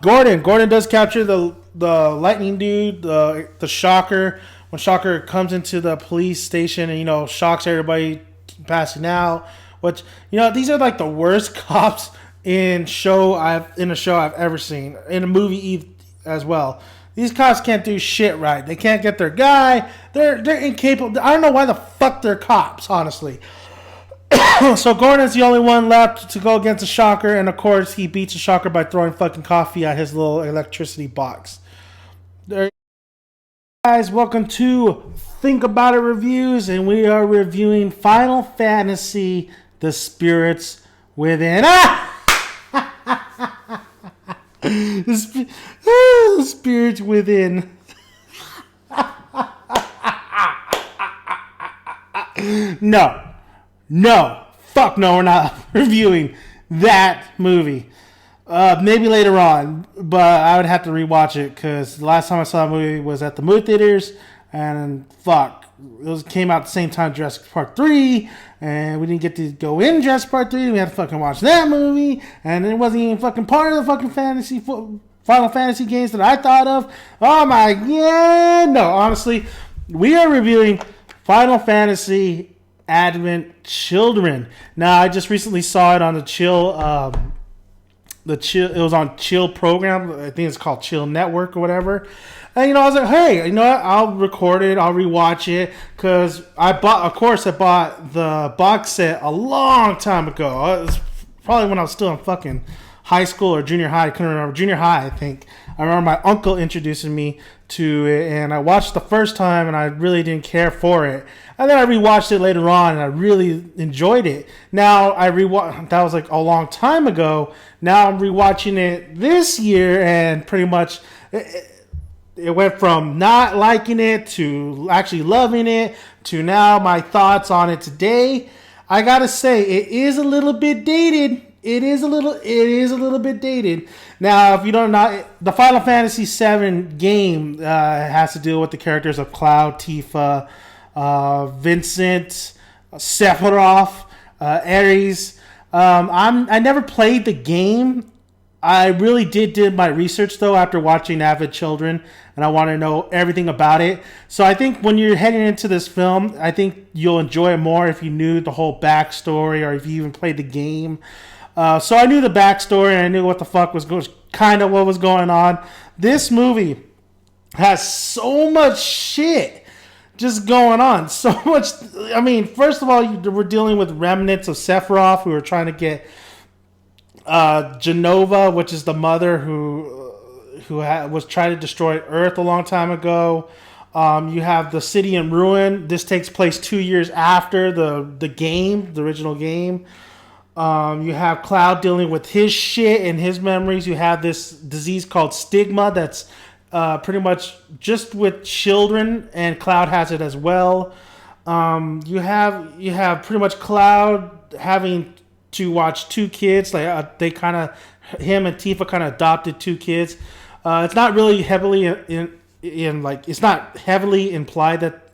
Gordon does capture the lightning dude, the Shocker. When Shocker comes into the police station and shocks everybody passing out. Which these are like the worst cops in a show I've ever seen, in a movie as well. These cops can't do shit right. They can't get their guy. They're incapable. I don't know why the fuck they're cops, honestly. So Gordon's the only one left to go against the Shocker, and of course he beats the Shocker by throwing fucking coffee at his little electricity box. There, guys, welcome to Think About It Reviews, and we are reviewing Final Fantasy: The Spirits Within. The Spirits Within. No, fuck no, we're not reviewing that movie. Maybe later on, but I would have to rewatch it because the last time I saw a movie was at the movie theaters, and fuck, it came out at the same time Jurassic Park 3, and we didn't get to go in Jurassic Park 3. We had to fucking watch that movie, and it wasn't even fucking part of the fucking Final Fantasy games that I thought of. Oh my god, no, honestly, we are reviewing Final Fantasy Advent Children. Now, I just recently saw it on the Chill. It was on Chill program. I think it's called Chill Network or whatever. And I was like, hey, you know what? I'll record it. I'll rewatch it because I bought the box set a long time ago. It was probably when I was still in fucking high school or junior high. I couldn't remember. Junior high, I think. I remember my uncle introducing me to it, and I watched the first time, and I really didn't care for it. And then I rewatched it later on, and I really enjoyed it. Now that was like a long time ago. Now I'm rewatching it this year, and pretty much it went from not liking it to actually loving it to now my thoughts on it today. I gotta say, it is a little bit dated. It is a little bit dated. Now, if you don't know, the Final Fantasy VII game has to deal with the characters of Cloud, Tifa, Vincent, Sephiroth, Ares. I never played the game. I really did my research though after watching Avid Children, and I want to know everything about it. So I think when you're heading into this film, I think you'll enjoy it more if you knew the whole backstory or if you even played the game. So I knew the backstory and I knew what the fuck was kind of what was going on. This movie has so much shit just going on. So much. I mean, first of all, we're dealing with remnants of Sephiroth who are trying to get Jenova, which is the mother who was trying to destroy Earth a long time ago. You have the city in ruin. This takes place 2 years after the game, the original game. You have Cloud dealing with his shit and his memories. You have this disease called stigma that's pretty much just with children, and Cloud has it as well. You have pretty much Cloud having to watch two kids. Like him and Tifa kind of adopted two kids. It's not really heavily it's not heavily implied that.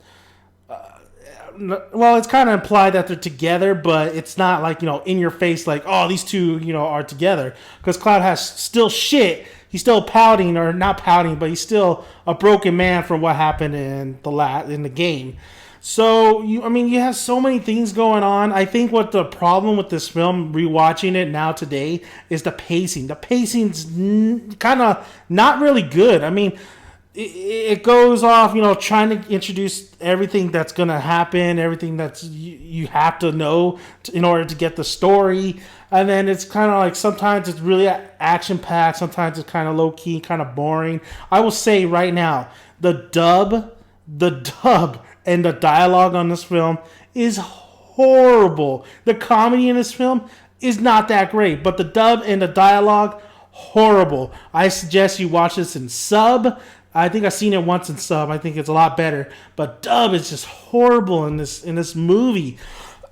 Well, it's kind of implied that they're together, but it's not like, in your face, like, oh, these two, are together. Because Cloud has still shit. He's still pouting, or not pouting, but he's still a broken man from what happened in the game. So, you have so many things going on. I think what the problem with this film, rewatching it now today, is the pacing. The pacing's kind of not really good. I mean, it goes off, trying to introduce everything that's going to happen, everything that's you have to know in order to get the story. And then it's kind of like sometimes it's really action-packed, sometimes it's kind of low-key, kind of boring. I will say right now, the dub and the dialogue on this film is horrible. The comedy in this film is not that great, but the dub and the dialogue, horrible. I suggest you watch this in sub. I think I've seen it once in sub. I think it's a lot better. But dub is just horrible in this movie.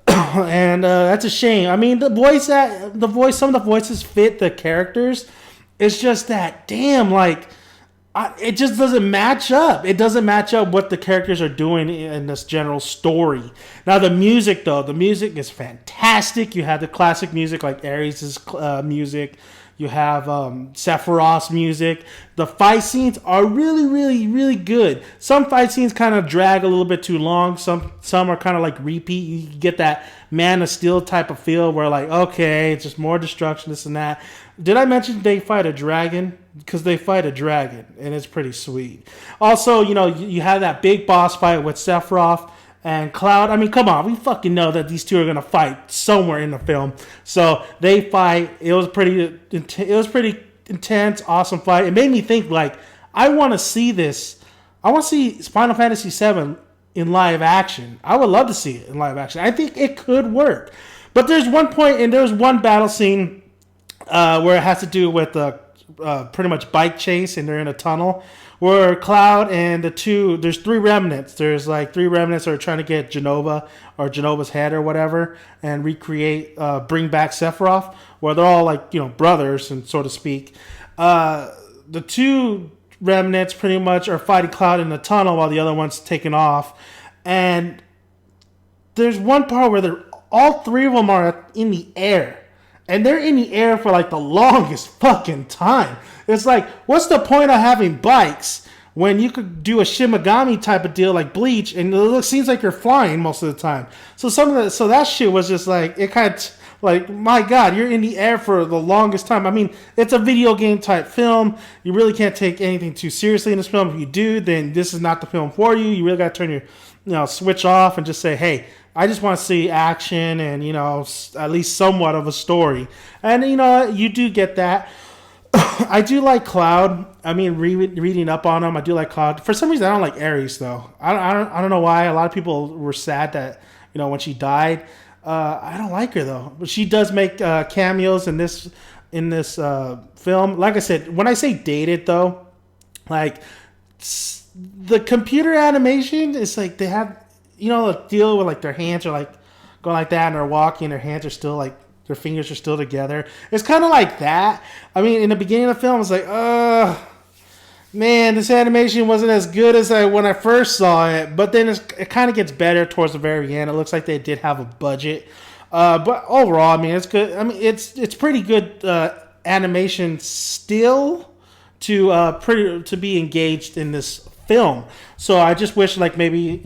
And that's a shame. I mean, some of the voices fit the characters. It's just that, damn, it just doesn't match up. It doesn't match up what the characters are doing in this general story. Now, the music is fantastic. You have the classic music like Ares' music. You have Sephiroth's music. The fight scenes are really, really, really good. Some fight scenes kind of drag a little bit too long. Some are kind of like repeat. You get that Man of Steel type of feel where like, okay, it's just more destruction, this and that. Did I mention they fight a dragon? Because they fight a dragon, and it's pretty sweet. Also, you have that big boss fight with Sephiroth and Cloud. I mean, come on, we fucking know that these two are gonna fight somewhere in the film. So they fight. It was pretty intense, awesome fight. It made me think like, I want to see this. I want to see Final Fantasy VII in live action. I would love to see it in live action. I think it could work. But there's one point, and there's one battle scene where it has to do with the pretty much bike chase, and they're in a tunnel where Cloud and there's three remnants. There's like three remnants that are trying to get Jenova or Jenova's head or whatever and recreate, bring back Sephiroth, where they're all like, brothers, and so to speak. The two remnants pretty much are fighting Cloud in the tunnel while the other one's taking off. And there's one part where all three of them are in the air. And they're in the air for like the longest fucking time. It's like, what's the point of having bikes when you could do a Shimigami type of deal like Bleach, and it seems like you're flying most of the time. So that shit was just like, it kind of like, my God, you're in the air for the longest time. I mean, it's a video game type film. You really can't take anything too seriously in this film. If you do, then this is not the film for you. You really got to turn your switch off and just say, hey, I just want to see action and, at least somewhat of a story. And, you do get that. I do like Cloud. I mean, reading up on him, I do like Cloud. For some reason, I don't like Ares, though. I don't know why. A lot of people were sad that, when she died. I don't like her, though. But she does make cameos in this film. Like I said, when I say dated, though, like, the computer animation is like they have... the deal with like their hands are like going like that and they're walking, their hands are still like, their fingers are still together. It's kind of like that. I mean, in the beginning of the film, it's like, man, this animation wasn't as good as when I first saw it. But then it kind of gets better towards the very end. It looks like they did have a budget. But overall, I mean, it's good. I mean, it's pretty good animation still to be engaged in this film. So I just wish like maybe,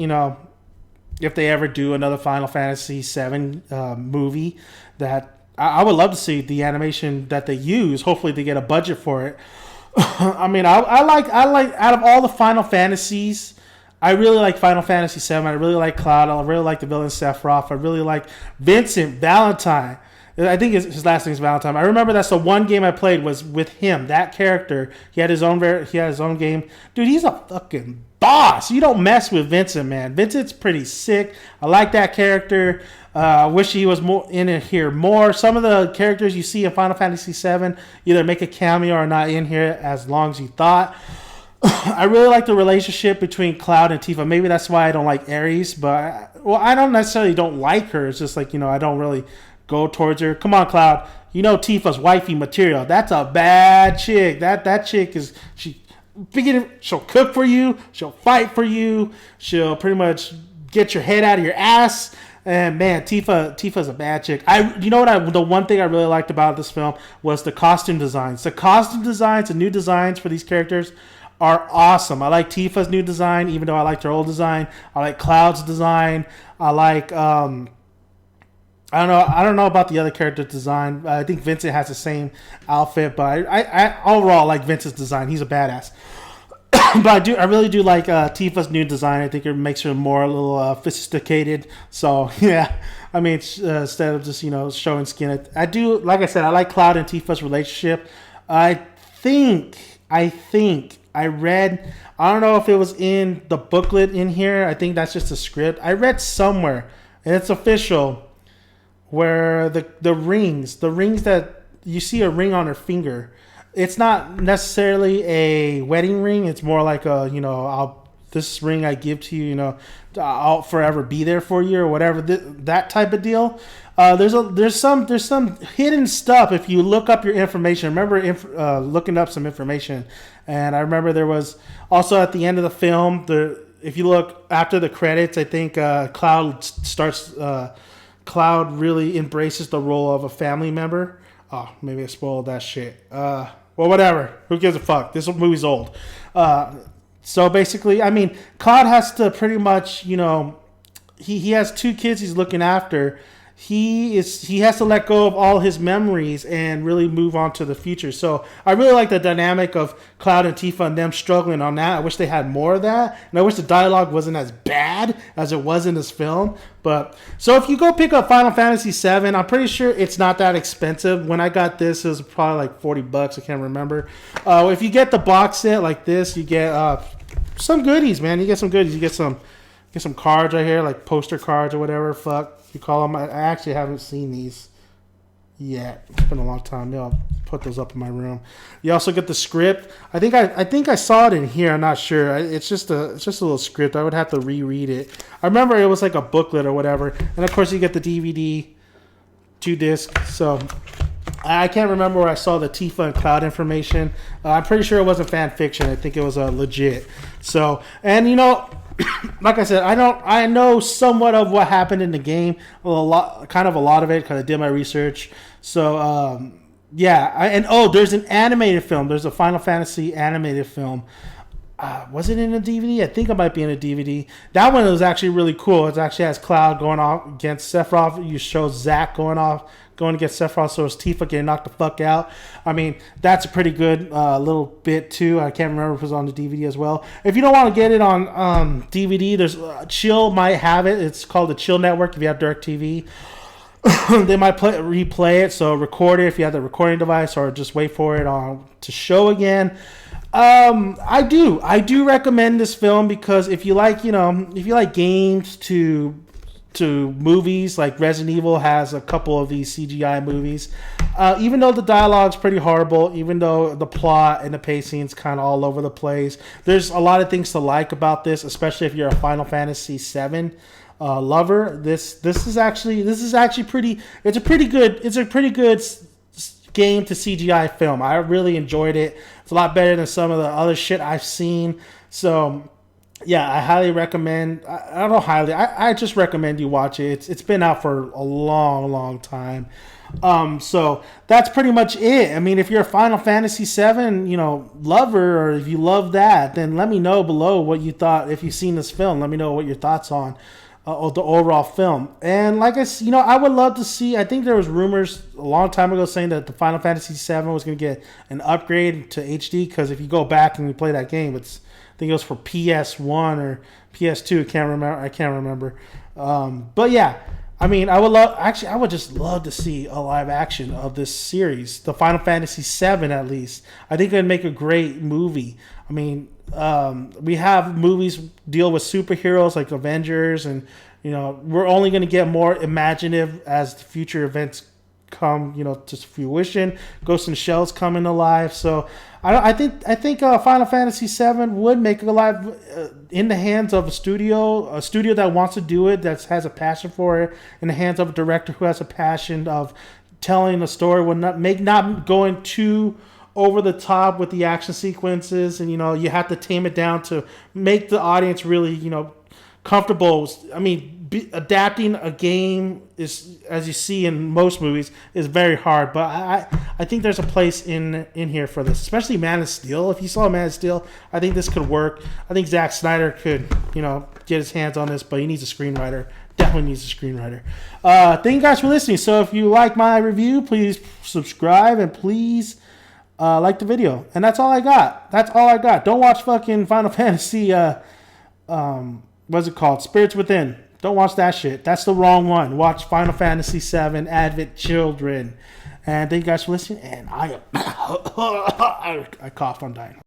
if they ever do another Final Fantasy VII movie, that I would love to see the animation that they use. Hopefully they get a budget for it. I mean, I like out of all the Final Fantasies, I really like Final Fantasy VII. I really like Cloud. I really like the villain Sephiroth. I really like Vincent Valentine. I think his last name is Valentine. I remember that's the one game I played was with him. That character, he had his own game. Dude, he's a fucking boss. You don't mess with Vincent, man. Vincent's pretty sick. I like that character. I wish he was more in it here more. Some of the characters you see in Final Fantasy VII either make a cameo or not in here as long as you thought. I really like the relationship between Cloud and Tifa. Maybe that's why I don't like Ares, but I don't necessarily don't like her. It's just like, I don't really go towards her. Come on, Cloud. Tifa's wifey material. That's a bad chick. That chick is she'll cook for you. She'll fight for you. She'll pretty much get your head out of your ass. And man, Tifa's a bad chick. The one thing I really liked about this film was the costume designs. The costume designs, the new designs for these characters are awesome. I like Tifa's new design, even though I liked her old design. I like Cloud's design. I like I don't know about the other character design. I think Vincent has the same outfit, but I overall like Vincent's design. He's a badass. But I really do like Tifa's new design. I think it makes her more a little sophisticated. So yeah, I mean, instead of just showing skin, I do, like I said, I like Cloud and Tifa's relationship. I think I read. I don't know if it was in the booklet in here. I think that's just a script. I read somewhere, and it's official, where the rings that you see a ring on her finger. It's not necessarily a wedding ring. It's more like this ring I give to you, I'll forever be there for you or whatever. That type of deal. There's some hidden stuff if you look up your information. I remember looking up some information, and I remember there was also at the end of the film. If you look after the credits, I think Cloud really embraces the role of a family member. Oh, maybe I spoiled that shit. Well, whatever. Who gives a fuck? This movie's old. So basically, I mean, Cloud has to pretty much, you know, he has 2 kids he's looking after. He has to let go of all his memories and really move on to the future. So I really like the dynamic of Cloud and Tifa and them struggling on that. I wish they had more of that, and I wish the dialogue wasn't as bad as it was in this film. But so if you go pick up Final Fantasy VII, I'm pretty sure it's not that expensive. When I got this, it was probably like $40. I can't remember. If you get the box set like this, you get some goodies, man. You get some goodies. You get some cards right here, like poster cards or whatever. Fuck. You call them. I actually haven't seen these yet. It's been a long time. Maybe I'll put those up in my room. You also get the script. I think I saw it in here. I'm not sure. It's just a little script. I would have to reread it. I remember it was like a booklet or whatever. And of course you get the DVD, 2 discs. So I can't remember where I saw the Tifa and Cloud information. I'm pretty sure it wasn't fan fiction. I think it was legit. So, and you know, like I said, I know somewhat of what happened in the game, a lot of it because I did my research. So there's an animated film. There's a Final Fantasy animated film. Was it in a DVD? I think it might be in a DVD. That one was actually really cool. It actually has Cloud going off against Sephiroth. You show Zack going against Sephiroth, so it's Tifa getting knocked the fuck out. I mean, that's a pretty good little bit too. I can't remember if it was on the DVD as well. If you don't want to get it on DVD, there's Chill might have it. It's called the Chill Network if you have DirecTV. They might replay it, so record it if you have the recording device, or just wait for it to show again. I do recommend this film because if you like games to movies, like Resident Evil has a couple of these CGI movies. Even though the dialogue's pretty horrible, even though the plot and the pacing's kind of all over the place, there's a lot of things to like about this, especially if you're a Final Fantasy VII lover. This is actually pretty. It's a pretty good game to CGI film. I really enjoyed it. It's a lot better than some of the other shit I've seen. So yeah, I highly recommend. I just recommend you watch it. It's been out for a long time. So that's pretty much it. I mean, if you're a Final Fantasy VII, lover, or if you love that, then let me know below what you thought. If you've seen this film, let me know what your thoughts on the overall film. And like I would love to see. I think there was rumors a long time ago saying that the Final Fantasy VII was going to get an upgrade to HD, because if you go back and you play that game, I think it was for PS1 or PS2. I can't remember. But yeah, I mean, I would just love to see a live action of this series, the Final Fantasy VII at least. I think it'd make a great movie. I mean, we have movies deal with superheroes like Avengers, and we're only going to get more imaginative as the future events come to fruition. Ghost in the Shell's coming alive, so I think Final Fantasy VII would make it alive in the hands of a studio that wants to do it, that has a passion for it, in the hands of a director who has a passion of telling a story, not going too over the top with the action sequences, and you have to tame it down to make the audience really comfortable. I mean, adapting a game is, as you see in most movies, is very hard, but I think there's a place in here for this, especially Man of Steel. If you saw Man of Steel, I think this could work. I think Zack Snyder could get his hands on this, but he needs a screenwriter. Definitely needs a screenwriter. Thank you guys for listening. So if you like my review, please subscribe, and please like the video. And that's all I got. Don't watch fucking Final Fantasy what's it called? Spirits Within. Don't watch that shit. That's the wrong one. Watch Final Fantasy VII Advent Children. And thank you guys for listening. And I coughed. I'm dying.